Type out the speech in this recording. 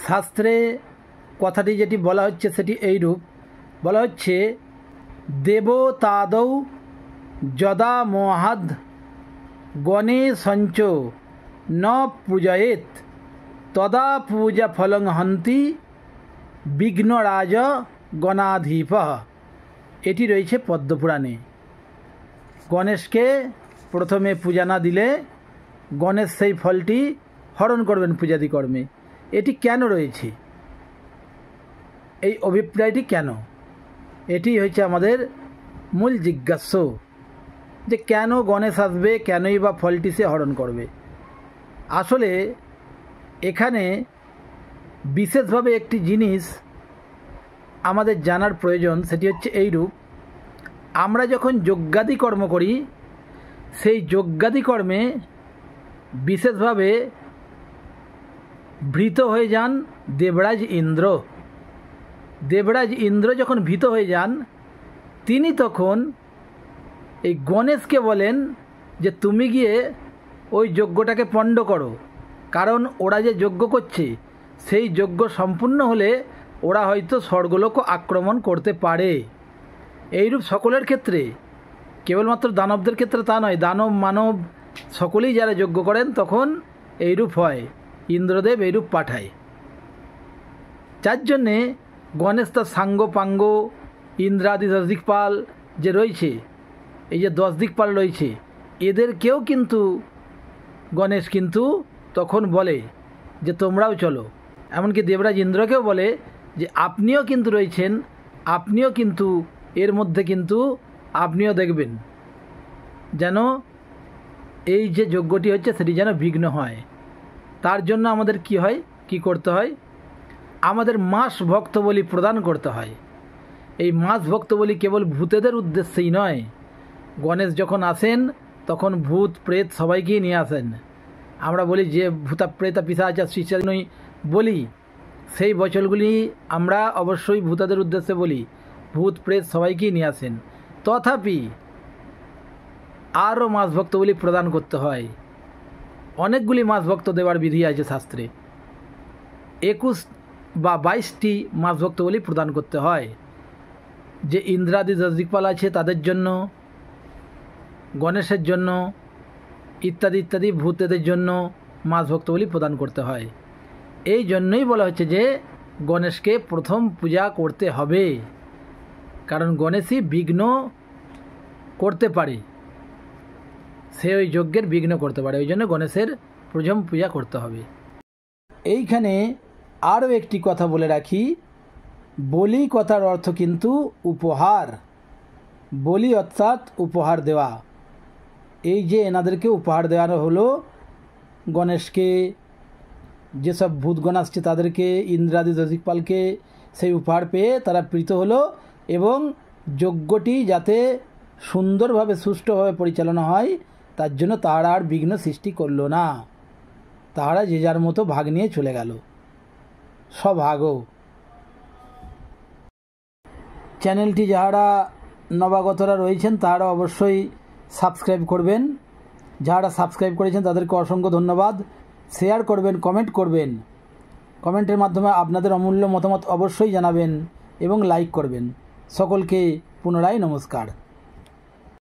শাস্ত্রে কথাটি যেটি বলা হচ্ছে সেটি এইরূপ বলা হচ্ছে, দেবতাদৌ যদা মোহাদ গণেশঞ্চ ন পূজয়েত তদা পূজা ফলং হন্তি বিঘ্নরাজ গণাধিপ। এটি রয়েছে পদ্মপুরাণে। গণেশকে প্রথমে পূজা না দিলে গণেশ সেই ফলটি হরণ করবেন পূজাদি কর্মে। এটি কেন রয়েছে, এই অভিপ্রায়টি কেন, এটি হচ্ছে আমাদের মূল জিজ্ঞাস্য, যে কেন গণেশ আসবে, কেনই বা ফলটি সে হরণ করবে। আসলে এখানে বিশেষভাবে একটি জিনিস আমাদের জানার প্রয়োজন, সেটি হচ্ছে এইরূপ, আমরা যখন যজ্ঞাদি কর্ম করি সেই যজ্ঞাদি কর্মে বিশেষভাবে ভীত হয়ে যান দেবরাজ ইন্দ্র। দেবরাজ ইন্দ্র যখন ভীত হয়ে যান, তিনি তখন এই গণেশকে বলেন যে তুমি গিয়ে ওই যজ্ঞটাকে পণ্ড করো, কারণ ওরা যে যজ্ঞ করছে সেই যজ্ঞ সম্পূর্ণ হলে ওরা হয়তো স্বর্গলোক আক্রমণ করতে পারে। এইরূপ সকলের ক্ষেত্রে, কেবলমাত্র দানবদের ক্ষেত্রে তা নয়, দানব মানব সকলেই যারা যজ্ঞ করেন তখন এইরূপ হয়, ইন্দ্রদেব এইরূপ পাঠায়। যার জন্যে গণেশ তার সাঙ্গ পাঙ্গ ইন্দ্রাদি 10 দিকপাল যে রয়েছে, এই যে 10 দিকপাল রয়েছে, এদেরকেও কিন্তু গণেশ কিন্তু তখন বলে যে তোমরাও চলো। এমনকি দেবরাজ ইন্দ্রকেও বলে যে আপনিও কিন্তু রয়েছেন, আপনিও কিন্তু এর মধ্যে কিন্তু আপনিও দেখবেন যেন এই যে যজ্ঞটি হচ্ছে সেটি যেন বিঘ্ন হয়। তার জন্য আমাদের কি হয়, কি করতে হয়, আমাদের মাস ভক্ত বলি প্রদান করতে হয়। এই মাস ভক্ত বলি কেবল ভূতেদের উদ্দেশ্যেই নয়, গণেশ যখন আসেন তখন ভূত প্রেত সবাইকেই নিয়ে আসেন। আমরা বলি যে ভূতা প্রেতা পিশাচ শিষ্যাদিনই বলি, সেই বচনগুলি আমরা অবশ্যই ভূতাদের উদ্দেশ্যে বলি, ভূত প্রেত সবাইকেই নিয়ে আসেন। তথাপি আরও মাস ভক্ত বলি প্রদান করতে হয়। অনেকগুলি মাস ভক্ত দেওয়ার বিধি আছে শাস্ত্রে, 21 বা 22টি মাস ভক্ত বলি প্রদান করতে হয়। যে ইন্দ্রাদি 10 দিকপাল আছে তাদের জন্য, গণেশের জন্য, ইত্যাদি ইত্যাদি ভূতেদের জন্য মাস ভক্ত বলি প্রদান করতে হয়। এই জন্যই বলা হচ্ছে যে গণেশকে প্রথম পূজা করতে হবে, কারণ গণেশই বিঘ্ন করতে পারে, সে ওই যজ্ঞের বিঘ্ন করতে পারে, ওই জন্য গণেশের প্রথম পূজা করতে হবে। এইখানে আরও একটি কথা বলে রাখি, বলি কথার অর্থ কিন্তু উপহার। বলি অর্থাৎ উপহার দেওয়া। এই যে এনাদেরকে উপহার দেওয়া হলো, গণেশকে, যেসব ভূতগণ আসছে তাদেরকে, ইন্দ্রাদি 10 দিকপালকে, সেই উপহার পেয়ে তারা প্রীত হলো এবং যজ্ঞটি যাতে সুন্দরভাবে সুষ্ঠুভাবে পরিচালনা হয় তার জন্য তারা আর বিঘ্ন সৃষ্টি করলো না। তারা যে যার মতো ভাগ নিয়ে চলে গেল স্বভাগও। চ্যানেলটি যারা নবাগতরা রয়েছেন তারা অবশ্যই সাবস্ক্রাইব করবেন। যারা সাবস্ক্রাইব করেছেন তাদেরকে অসংখ্য ধন্যবাদ। শেয়ার করবেন, কমেন্ট করবেন, কমেন্টের মাধ্যমে আপনাদের অমূল্য মতামত অবশ্যই জানাবেন এবং লাইক করবেন। সকলকে পুনরায় নমস্কার।